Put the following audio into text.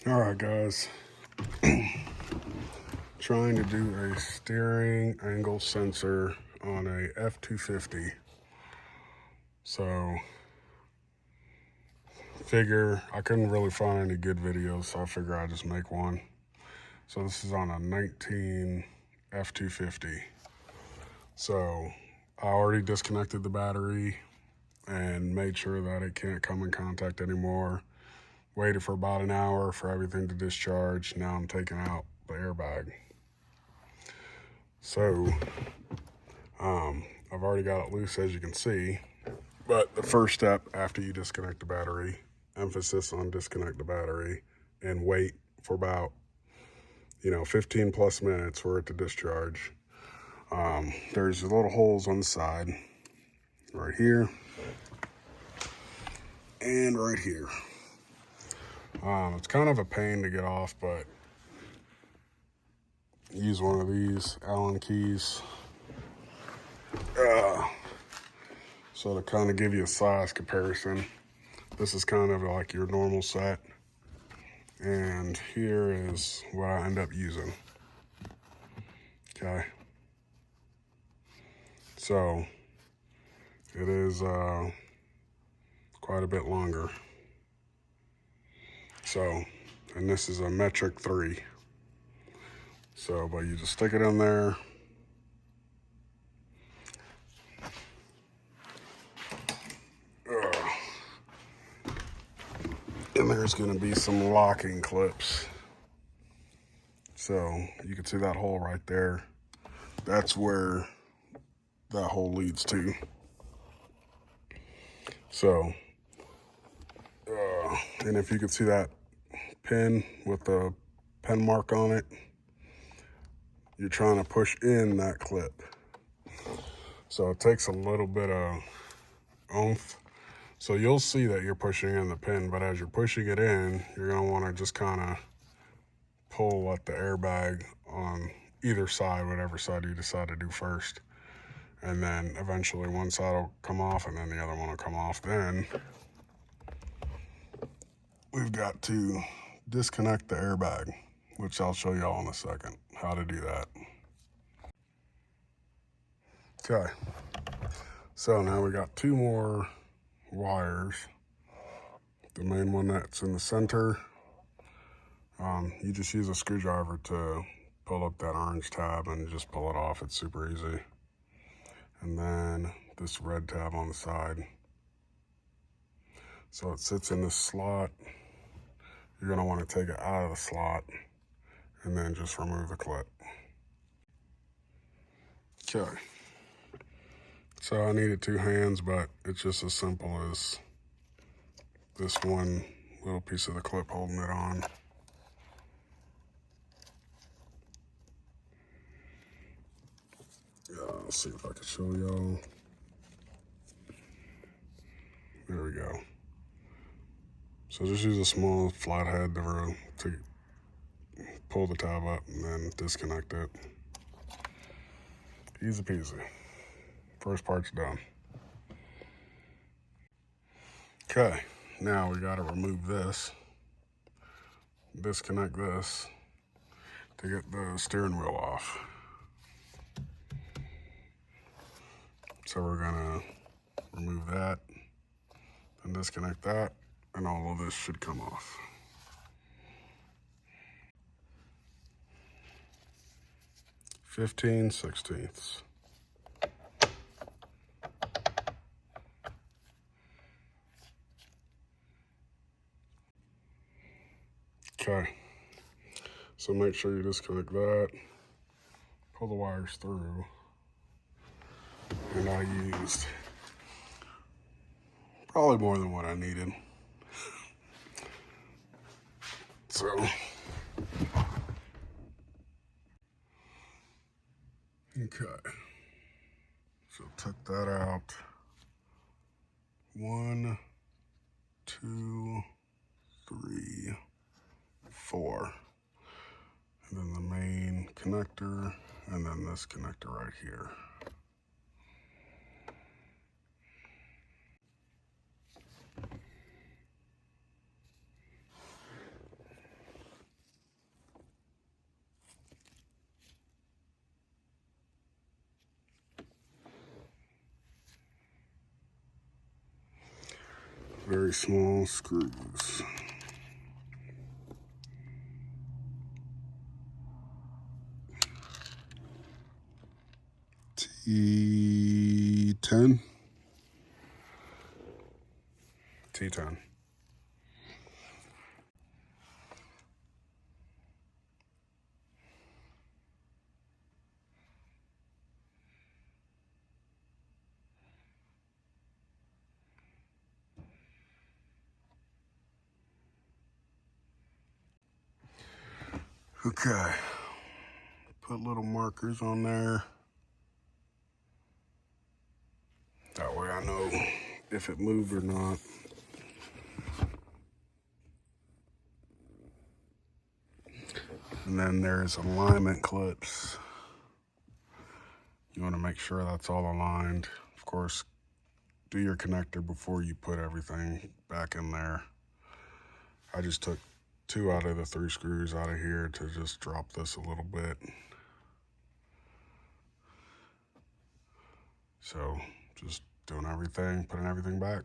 All right, guys. Trying to do a steering angle sensor on a F-250. So, figure I couldn't really find any good videos, so I figure I'd just make one. So this is on a 19 F-250. So I already disconnected the battery and made sure that it can't come in contact anymore. Waited for about an hour for everything to discharge. Now I'm taking out the airbag. So I've already got it loose, as you can see. But the first step after you disconnect the battery, emphasis on disconnect the battery and wait for about 15 plus minutes for it to discharge. There's little holes on the side right here and right here. It's kind of a pain to get off, but use one of these Allen keys. So to kind of give you a size comparison, this is kind of like your normal set. And here is what I end up using. Okay. So it is quite a bit longer. So, and this is a metric 3. So, but you just stick it in there. And there's going to be some locking clips. So you can see that hole right there. That's where that hole leads to. So, and if you can see that pin with the pen mark on it, you're trying to push in that clip. So it takes a little bit of oomph. So you'll see that you're pushing in the pin, but as you're pushing it in, you're gonna wanna just kinda pull at the airbag on either side, whatever side you decide to do first. And then eventually one side will come off and then the other one will come off. Then we've got to disconnect the airbag, which I'll show y'all in a second how to do that. Okay, so now we got 2 more wires. The main one that's in the center, you just use a screwdriver to pull up that orange tab and just pull it off. It's super easy. And then this red tab on the side. So it sits in this slot. You're gonna wanna take it out of the slot and then just remove the clip. Okay. So I needed 2 hands, but it's just as simple as this one little piece of the clip holding it on. Let's see if I can show y'all. There we go. So just use a small flathead to pull the tab up and then disconnect it. Easy peasy. First part's done. Okay, now we gotta remove this. Disconnect this to get the steering wheel off. So we're gonna remove that and disconnect that, and all of this should come off. (15/16). Okay, so make sure you disconnect that, pull the wires through, and I used probably more than what I needed. So, okay, so took that out. 1, 2, 3, 4. And then the main connector, and then this connector right here. very small screws. T10. T10. Okay, put little markers on there. That way I know if it moved or not. And then there's alignment clips. You want to make sure that's all aligned. Of course, do your connector before you put everything back in there. I just took 2 out of the 3 screws out of here to just drop this a little bit. So just doing everything, putting everything back.